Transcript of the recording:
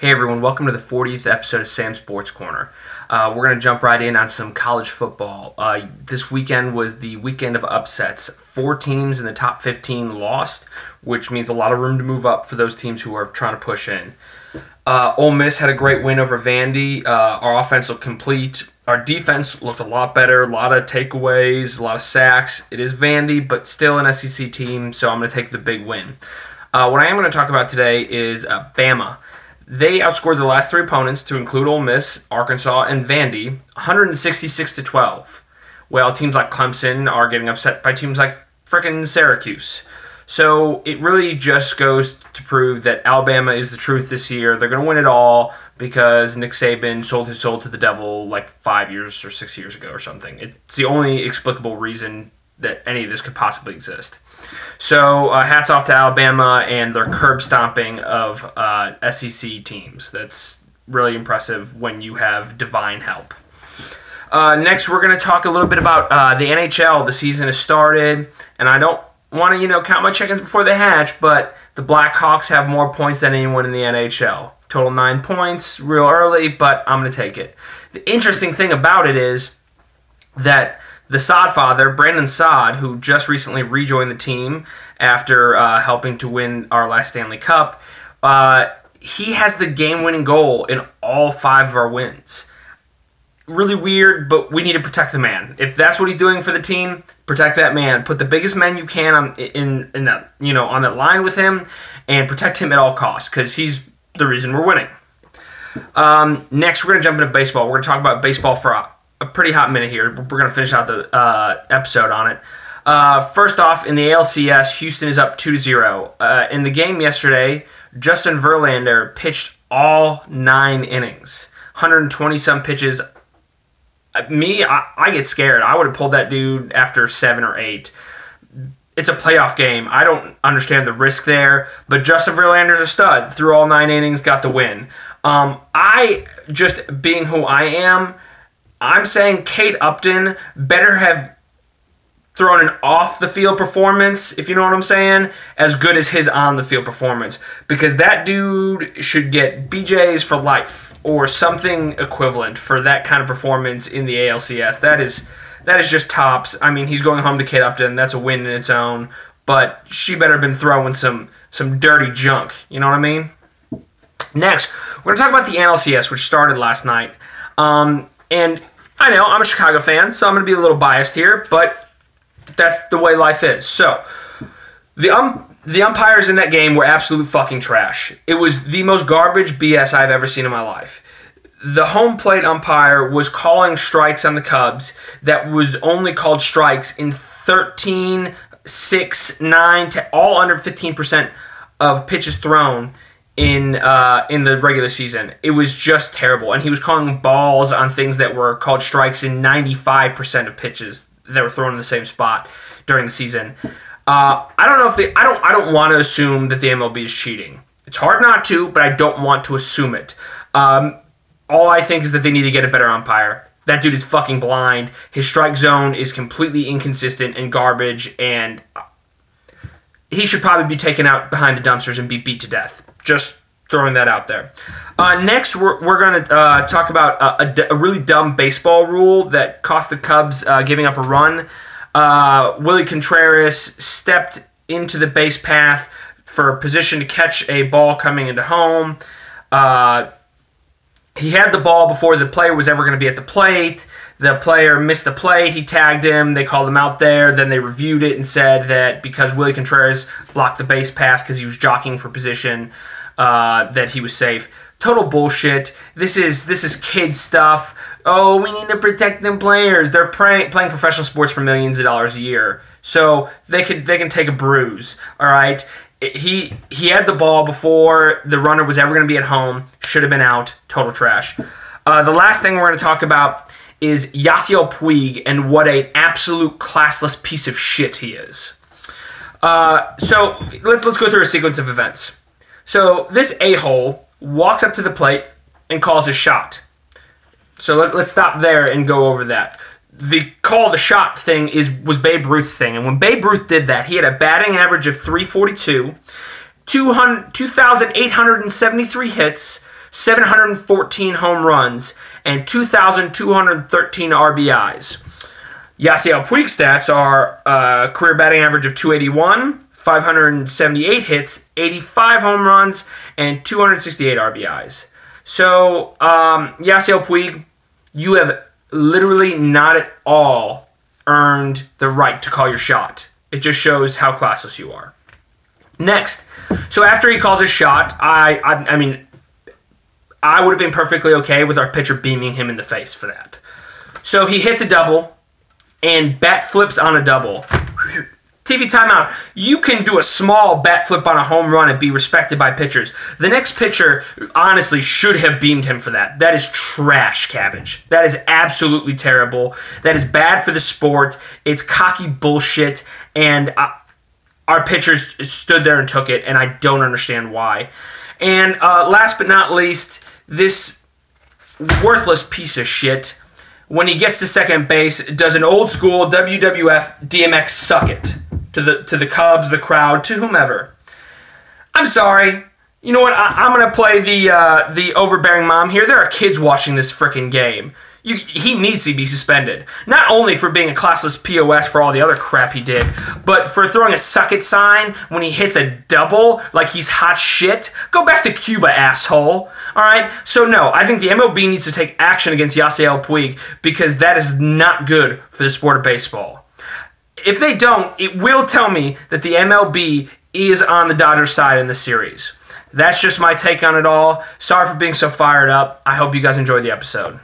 Hey everyone, welcome to the 40th episode of Sam's Sports Corner. We're going to jump right in on some college football. This weekend was the weekend of upsets. 4 teams in the top 15 lost, which means a lot of room to move up for those teams who are trying to push in. Ole Miss had a great win over Vandy. Our offense looked complete. Our defense looked a lot better, a lot of takeaways, a lot of sacks. It is Vandy, but still an SEC team, so I'm going to take the big win. What I am going to talk about today is Bama. They outscored the last 3 opponents, to include Ole Miss, Arkansas, and Vandy, 166-12. Well, teams like Clemson are getting upset by teams like frickin' Syracuse. So it really just goes to prove that Alabama is the truth this year. They're going to win it all because Nick Saban sold his soul to the devil like 5 years or 6 years ago or something. It's the only explicable reason that any of this could possibly exist. So hats off to Alabama and their curb stomping of SEC teams. That's really impressive when you have divine help. Next, we're going to talk a little bit about the NHL. The season has started, and I don't want to count my chickens before they hatch, but the Blackhawks have more points than anyone in the NHL. Total 9 points, real early, but I'm going to take it. The interesting thing about it is that the Saad father, Brandon Saad, who just recently rejoined the team after helping to win our last Stanley Cup, he has the game-winning goal in all 5 of our wins. Really weird, but we need to protect the man. If that's what he's doing for the team, protect that man. Put the biggest men you can on that on that line with him, and protect him at all costs because he's the reason we're winning. Next, we're gonna jump into baseball. We're gonna talk about baseball for a pretty hot minute here. We're going to finish out the episode on it. First off, in the ALCS, Houston is up 2-0. In the game yesterday, Justin Verlander pitched all 9 innings, 120-some pitches. I get scared. I would have pulled that dude after 7 or 8. It's a playoff game. I don't understand the risk there, but Justin Verlander's a stud. Threw all 9 innings, got the win. I, just being who I am, I'm saying Kate Upton better have thrown an off-the-field performance, if you know what I'm saying, as good as his on-the-field performance. Because that dude should get BJs for life or something equivalent for that kind of performance in the ALCS. That is just tops. I mean, he's going home to Kate Upton. That's a win in its own. But she better have been throwing some dirty junk. You know what I mean? Next, we're going to talk about the NLCS, which started last night. And I know, I'm a Chicago fan, so I'm going to be a little biased here, but that's the way life is. So, the umpires in that game were absolute fucking trash. It was the most garbage BS I've ever seen in my life. The home plate umpire was calling strikes on the Cubs that was only called strikes in 13, 6, 9, to all under 15% of pitches thrown in the regular season. It was just terrible. And he was calling balls on things that were called strikes in 95% of pitches that were thrown in the same spot during the season. I don't know if I don't want to assume that the MLB is cheating. It's hard not to, but I don't want to assume it. All I think is that they need to get a better umpire. That dude is fucking blind. His strike zone is completely inconsistent and garbage, and he should probably be taken out behind the dumpsters and be beat to death. Just throwing that out there. Next, we're going to talk about a really dumb baseball rule that cost the Cubs giving up a run. Willie Contreras stepped into the base path for position to catch a ball coming into home. He had the ball before the player was ever going to be at the plate. The player missed the plate. He tagged him. They called him out there. Then they reviewed it and said that because Willie Contreras blocked the base path because he was jockeying for position, that he was safe. Total bullshit. This is kid stuff. Oh, we need to protect them players. They're playing professional sports for millions of dollars a year, so they can take a bruise. All right. He had the ball before the runner was ever going to be at home. Should have been out. Total trash. The last thing we're going to talk about is Yasiel Puig and what an absolute classless piece of shit he is. So let's go through a sequence of events. So this a-hole walks up to the plate and calls a shot. So let's stop there and go over that. The call the shot thing was Babe Ruth's thing. And when Babe Ruth did that, he had a batting average of .342, 2,873 hits, 714 home runs, and 2,213 RBIs. Yasiel Puig's stats are career batting average of 281, 578 hits, 85 home runs, and 268 RBIs. So, Yasiel Puig, you have literally not at all earned the right to call your shot. It just shows how classless you are. Next, so after he calls his shot, I mean, I would have been perfectly okay with our pitcher beaming him in the face for that. So he hits a double and bat flips on a double. TV timeout. You can do a small bat flip on a home run and be respected by pitchers. The next pitcher, honestly, should have beamed him for that. That is trash cabbage. That is absolutely terrible. That is bad for the sport. It's cocky bullshit, and our pitchers stood there and took it, and I don't understand why. And last but not least, this worthless piece of shit, when he gets to second base, does an old school WWF DMX suck it to the Cubs, the crowd, to whomever. I'm sorry. You know what? I'm going to play the overbearing mom here. There are kids watching this freaking game. He needs to be suspended. Not only for being a classless POS for all the other crap he did, but for throwing a suck it sign when he hits a double like he's hot shit. Go back to Cuba, asshole. Alright? So no, I think the MLB needs to take action against Yasiel Puig because that is not good for the sport of baseball. If they don't, it will tell me that the MLB is on the Dodgers' side in the series. That's just my take on it all. Sorry for being so fired up. I hope you guys enjoyed the episode.